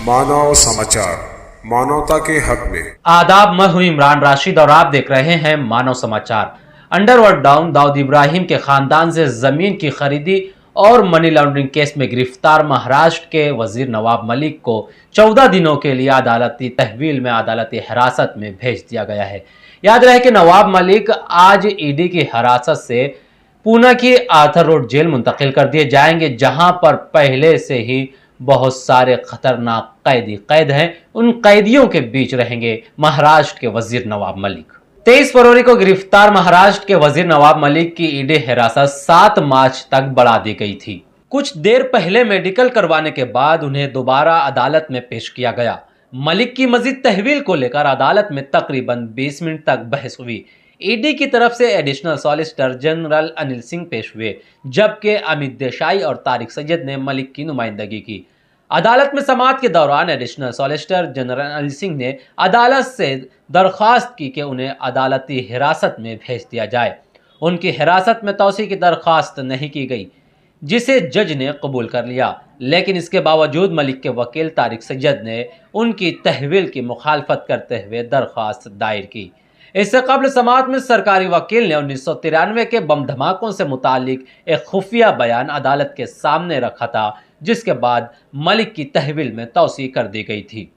मानव समाचार, मानवता के हक में। आदाब, मैं हूं इमरान राशिद और आप देख रहे हैं मानव समाचार। अंडरवर्ल्ड डॉन दाऊद इब्राहिम के खानदान से जमीन की खरीदी और मनी लॉन्ड्रिंग केस में गिरफ्तार महाराष्ट्र के वजीर नवाब मलिक को 14 दिनों के लिए अदालती तहवील में अदालती हिरासत में भेज दिया गया है। याद रहे कि नवाब मलिक आज ईडी की हिरासत से पूना की आर्थर रोड जेल मुंतकिल कर दिए जाएंगे, जहां पर पहले से ही बहुत सारे खतरनाक कैदी कैद हैं। उन कैदियों के बीच रहेंगे महाराष्ट्र के वजीर नवाब मलिक। 23 फरवरी को गिरफ्तार महाराष्ट्र के वजीर नवाब मलिक की ईडी हिरासत 7 मार्च तक बढ़ा दी गई थी। कुछ देर पहले मेडिकल करवाने के बाद उन्हें दोबारा अदालत में पेश किया गया। मलिक की मजीद तहवील को लेकर अदालत में तकरीबन 20 मिनट तक बहस हुई। ईडी की तरफ से additional solicitor general Anil Singh पेश हुए, जबकि अमित देसाई और तारिक सैयद ने मलिक की नुमाइंदगी की। अदालत में समाअत के दौरान additional solicitor general Anil Singh ने अदालत से दरख्वास्त की कि उन्हें अदालती हिरासत में भेज दिया जाए। उनकी हिरासत में तौसी की दरख्वास्त नहीं की गई, जिसे जज ने कबूल कर लिया, लेकिन इसके बावजूद मलिक के वकील तारिक सैयद ने उनकी तहवील की मुखालफत करते हुए दरख्वास्त दायर की। इससे कबल समाअत में सरकारी वकील ने 1993 के बम धमाकों से मुतालिक एक खुफिया बयान अदालत के सामने रखा था, जिसके बाद मलिक की तहवील में तौसी कर दी गई थी।